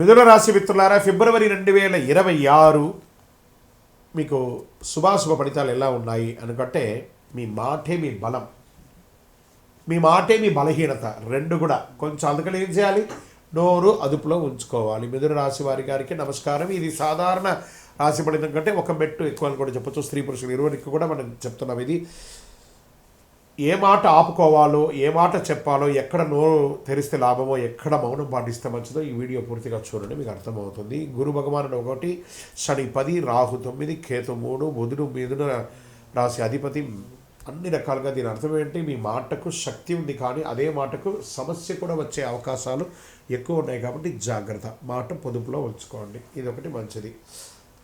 మిథున రాశి మిత్రులారా, ఫిబ్రవరి 2026 మీకు శుభాశుభ ఫలితాలు ఎలా ఉన్నాయి అనుకుంటే, మీ మాటే మీ బలం, మీ మాటే మీ బలహీనత రెండు కూడా కొంచెం. అందుకని ఏం చేయాలి? నోరు అదుపులో ఉంచుకోవాలి. మిథున రాశి వారి గారికి నమస్కారం. ఇది సాధారణ రాశి ఫలితం కంటే ఒక మెట్టు ఎక్కువ అని కూడా చెప్పొచ్చు. స్త్రీ పురుషులు ఇరువురికి కూడా మనం చెప్తున్నాం. ఇది ఏ మాట ఆపుకోవాలో, ఏ మాట చెప్పాలో, ఎక్కడ నోరు తెరిస్తే లాభమో, ఎక్కడ మౌనం పాటిస్తే మంచిదో ఈ వీడియో పూర్తిగా చూడండి, మీకు అర్థమవుతుంది. గురు భగవానుడు 1, శని 10, రాహు 9, కేతు 3, బుధుడు మిథున రాశి అధిపతి. అన్ని రకాలుగా దీని అర్థం ఏంటి? మీ మాటకు శక్తి ఉంది, కానీ అదే మాటకు సమస్య కూడా వచ్చే అవకాశాలు ఎక్కువ ఉన్నాయి. కాబట్టి జాగ్రత్త, మాట పొదుపులో ఉంచుకోండి. ఇది ఒకటి మంచిది.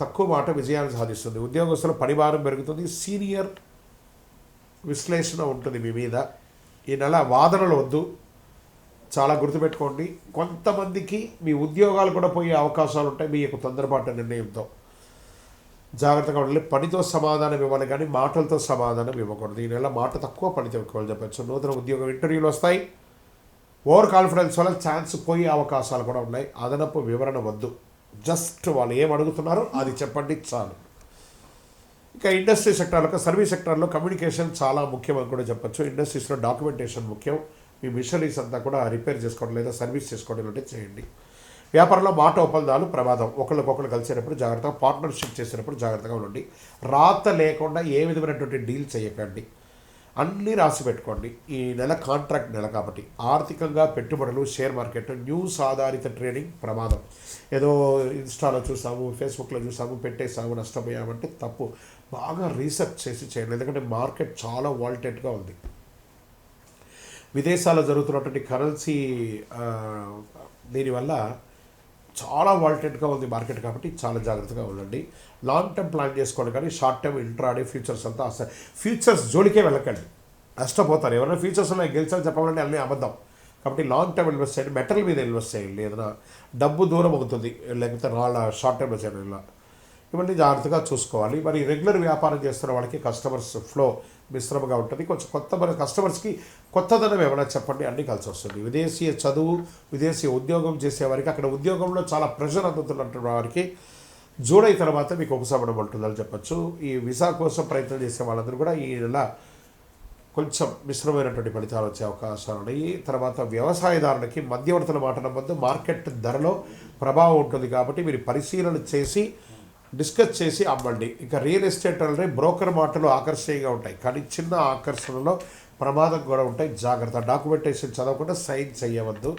తక్కువ మాట విజయాన్ని సాధిస్తుంది. ఉద్యోగస్తుల పనిభారం పెరుగుతుంది. సీనియర్ విశ్లేషణ ఉంటుంది మీ మీద. ఈ నెల వాదనలు వద్దు, చాలా గుర్తుపెట్టుకోండి. కొంతమందికి మీ ఉద్యోగాలు కూడా పోయే అవకాశాలు ఉంటాయి మీ యొక్క తొందరపాటు నిర్ణయంతో. జాగ్రత్తగా ఉండాలి. పనితో సమాధానం ఇవ్వాలి, కానీ మాటలతో సమాధానం ఇవ్వకూడదు. ఈ నెల మాట తక్కువ, పనితో ఎక్కువ చెప్పచ్చు. నూతన ఉద్యోగం ఇంటర్వ్యూలు వస్తాయి. ఓవర్ కాన్ఫిడెన్స్ వల్ల ఛాన్స్ పోయే అవకాశాలు కూడా ఉన్నాయి. అదనపు వివరణ వద్దు, జస్ట్ వాళ్ళు ఏం అడుగుతున్నారో అది చెప్పండి చాలు. ఇక ఇండస్ట్రీ సెక్టార్లో, సర్వీస్ సెక్టార్లో కమ్యూనికేషన్ చాలా ముఖ్యం అని కూడా చెప్పచ్చు. ఇండస్ట్రీస్లో డాక్యుమెంటేషన్ ముఖ్యం. మీ మిషనరీస్ అంతా కూడా రిపేర్ చేసుకోవడం లేదా సర్వీస్ చేసుకోవడం అంటే చేయండి. వ్యాపారంలో మాట ఒప్పందాలు ప్రమాదం. ఒకరికొకరు కలిసేటప్పుడు జాగ్రత్తగా, పార్ట్నర్షిప్ చేసేటప్పుడు జాగ్రత్తగా ఉండండి. రాత లేకుండా ఏ విధమైనటువంటి డీల్ చేయకండి. అన్నీ రాసి పెట్టుకోండి. ఈ నెల కాంట్రాక్ట్ నెల కాబట్టి ఆర్థికంగా పెట్టుబడులు, షేర్ మార్కెట్, న్యూస్ ఆధారిత ట్రేడింగ్ ప్రమాదం. ఏదో ఇన్స్టాలో చూసాము, ఫేస్బుక్లో చూసాము, పెట్టేసాము, నష్టపోయామంటే తప్పు. బాగా రీసెర్చ్ చేసి చేయండి, ఎందుకంటే మార్కెట్ చాలా వాల్టెట్గా ఉంది. విదేశాల్లో జరుగుతున్నటువంటి కరెన్సీ దీనివల్ల చాలా వాల్టెట్గా ఉంది మార్కెట్, కాబట్టి చాలా జాగ్రత్తగా ఉండండి. లాంగ్ టర్మ్ ప్లాన్ చేసుకోండి, కానీ షార్ట్ టర్మ్ ఇంట్రాడే ఫ్యూచర్స్ అంతా అసలు ఫ్యూచర్స్ జోలికే వెళ్ళకండి, నష్టపోతారు. ఎవరైనా ఫ్యూచర్స్లో గెలిచాలని చెప్పాలంటే అన్నీ అబద్ధం. కాబట్టి లాంగ్ టర్మ్ ఇన్వెస్ట్ చేయండి, మెటల్ మీద ఇన్వెస్ట్ చేయండి. ఏదైనా డబ్బు దూరం అవుతుంది, లేకపోతే షార్ట్ టర్మ్ చేయడం ఇలా ఇవన్నీ జాగ్రత్తగా చూసుకోవాలి. మరి రెగ్యులర్ వ్యాపారం చేస్తున్న వాళ్ళకి కస్టమర్స్ ఫ్లో మిశ్రమంగా ఉంటుంది. కొంచెం కొత్త కస్టమర్స్కి కొత్తదనం ఏమైనా చెప్పండి, అన్నీ కలిసి వస్తుంది. విదేశీయ చదువు, విదేశీ ఉద్యోగం చేసేవారికి, అక్కడ ఉద్యోగంలో చాలా ప్రెషర్ అందుతున్నట్టు వారికి జూలై తర్వాత మీకు ఉపశమనం ఉంటుందని చెప్పచ్చు. ఈ వీసా కోసం ప్రయత్నం చేసే వాళ్ళందరూ కూడా ఈ నెల కొంచెం మిశ్రమైనటువంటి ఫలితాలు వచ్చే అవకాశాలు ఉన్నాయి. తర్వాత వ్యవసాయదారులకి మధ్యవర్తుల మాట నమ్మొద్దు, మార్కెట్ ధరలో ప్రభావం ఉంటుంది. కాబట్టి మీరు పరిశీలన చేసి డిస్కస్ చేసి అమ్మండి. ఇంకా రియల్ ఎస్టేట్ అంటే బ్రోకర్ మాటలు ఆకర్షణీయంగా ఉంటాయి, కానీ చిన్న ఆకర్షణలో ప్రమాదం కూడా ఉంటాయి. జాగ్రత్త. డాక్యుమెంటేషన్ చదవకుండా సైన్ చేయవద్దు.